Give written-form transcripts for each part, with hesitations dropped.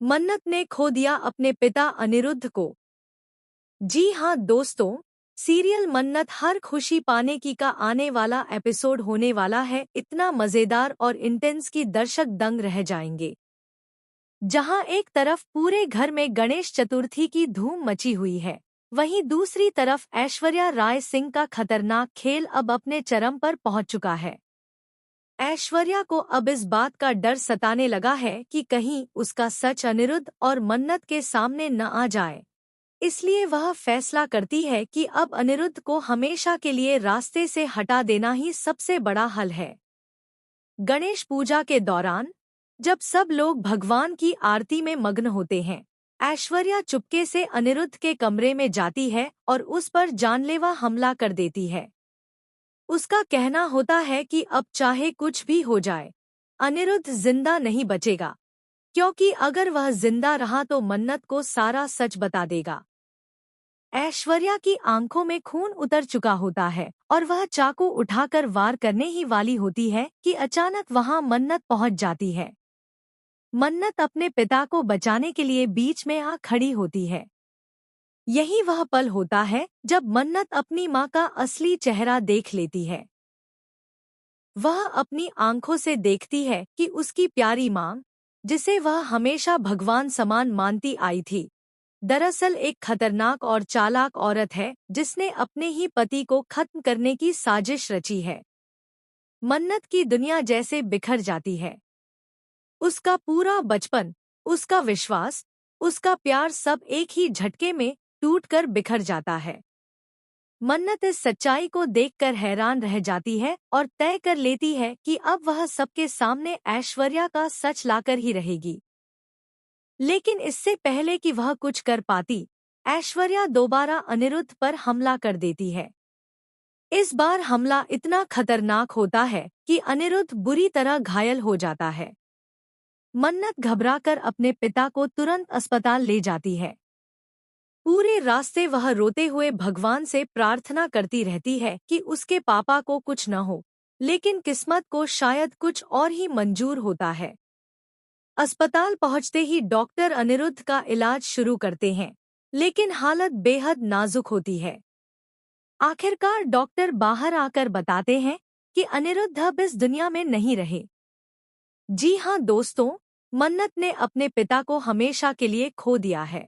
मन्नत ने खो दिया अपने पिता अनिरुद्ध को। जी हाँ दोस्तों, सीरियल मन्नत हर खुशी पाने की का आने वाला एपिसोड होने वाला है इतना मजेदार और इंटेंस कि दर्शक दंग रह जाएंगे। जहां एक तरफ पूरे घर में गणेश चतुर्थी की धूम मची हुई है, वहीं दूसरी तरफ ऐश्वर्या राय सिंह का खतरनाक खेल अब अपने चरम पर पहुंच चुका है। ऐश्वर्या को अब इस बात का डर सताने लगा है कि कहीं उसका सच अनिरुद्ध और मन्नत के सामने न आ जाए। इसलिए वह फैसला करती है कि अब अनिरुद्ध को हमेशा के लिए रास्ते से हटा देना ही सबसे बड़ा हल है। गणेश पूजा के दौरान जब सब लोग भगवान की आरती में मग्न होते हैं, ऐश्वर्या चुपके से अनिरुद्ध के कमरे में जाती है और उस पर जानलेवा हमला कर देती है। उसका कहना होता है कि अब चाहे कुछ भी हो जाए, अनिरुद्ध जिंदा नहीं बचेगा, क्योंकि अगर वह जिंदा रहा तो मन्नत को सारा सच बता देगा। ऐश्वर्या की आंखों में खून उतर चुका होता है और वह चाकू उठाकर वार करने ही वाली होती है कि अचानक वहां मन्नत पहुंच जाती है। मन्नत अपने पिता को बचाने के लिए बीच में आ खड़ी होती है। यही वह पल होता है जब मन्नत अपनी मां का असली चेहरा देख लेती है। वह अपनी आंखों से देखती है कि उसकी प्यारी मां, जिसे वह हमेशा भगवान समान मानती आई थी, दरअसल एक खतरनाक और चालाक औरत है जिसने अपने ही पति को खत्म करने की साजिश रची है। मन्नत की दुनिया जैसे बिखर जाती है। उसका पूरा बचपन, उसका विश्वास, उसका प्यार सब एक ही झटके में टूटकर बिखर जाता है। मन्नत इस सच्चाई को देखकर हैरान रह जाती है और तय कर लेती है कि अब वह सबके सामने ऐश्वर्या का सच लाकर ही रहेगी। लेकिन इससे पहले कि वह कुछ कर पाती, ऐश्वर्या दोबारा अनिरुद्ध पर हमला कर देती है। इस बार हमला इतना खतरनाक होता है कि अनिरुद्ध बुरी तरह घायल हो जाता है। मन्नत घबराकर अपने पिता को तुरंत अस्पताल ले जाती है। पूरे रास्ते वह रोते हुए भगवान से प्रार्थना करती रहती है कि उसके पापा को कुछ न हो, लेकिन किस्मत को शायद कुछ और ही मंजूर होता है। अस्पताल पहुंचते ही डॉक्टर अनिरुद्ध का इलाज शुरू करते हैं, लेकिन हालत बेहद नाजुक होती है। आखिरकार डॉक्टर बाहर आकर बताते हैं कि अनिरुद्ध अब इस दुनिया में नहीं रहे। जी हाँ दोस्तों, मन्नत ने अपने पिता को हमेशा के लिए खो दिया है।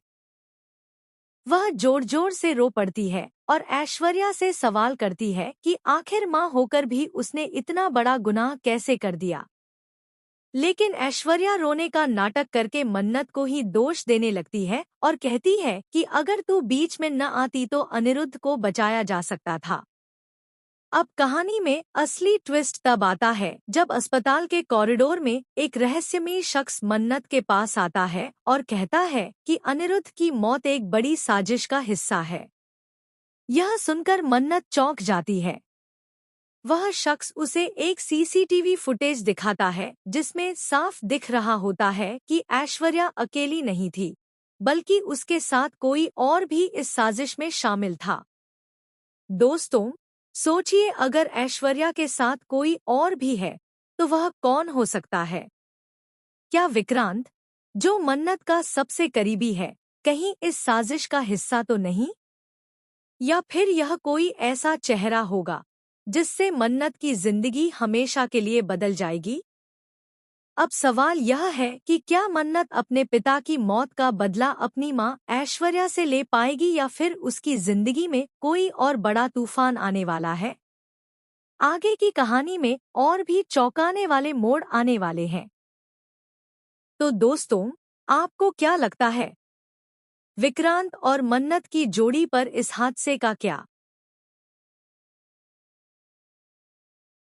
वह जोर जोर से रो पड़ती है और ऐश्वर्या से सवाल करती है कि आखिर माँ होकर भी उसने इतना बड़ा गुनाह कैसे कर दिया। लेकिन ऐश्वर्या रोने का नाटक करके मन्नत को ही दोष देने लगती है और कहती है कि अगर तू बीच में न आती तो अनिरुद्ध को बचाया जा सकता था। अब कहानी में असली ट्विस्ट तब आता है जब अस्पताल के कॉरिडोर में एक रहस्यमयी शख्स मन्नत के पास आता है और कहता है कि अनिरुद्ध की मौत एक बड़ी साजिश का हिस्सा है। यह सुनकर मन्नत चौंक जाती है। वह शख्स उसे एक सीसीटीवी फुटेज दिखाता है जिसमें साफ दिख रहा होता है कि ऐश्वर्या अकेली नहीं थी, बल्कि उसके साथ कोई और भी इस साजिश में शामिल था। दोस्तों, सोचिए अगर ऐश्वर्या के साथ कोई और भी है तो वह कौन हो सकता है? क्या विक्रांत, जो मन्नत का सबसे करीबी है, कहीं इस साजिश का हिस्सा तो नहीं? या फिर यह कोई ऐसा चेहरा होगा जिससे मन्नत की जिंदगी हमेशा के लिए बदल जाएगी? अब सवाल यह है कि क्या मन्नत अपने पिता की मौत का बदला अपनी मां ऐश्वर्या से ले पाएगी या फिर उसकी जिंदगी में कोई और बड़ा तूफान आने वाला है? आगे की कहानी में और भी चौंकाने वाले मोड़ आने वाले हैं। तो दोस्तों, आपको क्या लगता है? विक्रांत और मन्नत की जोड़ी पर इस हादसे का क्या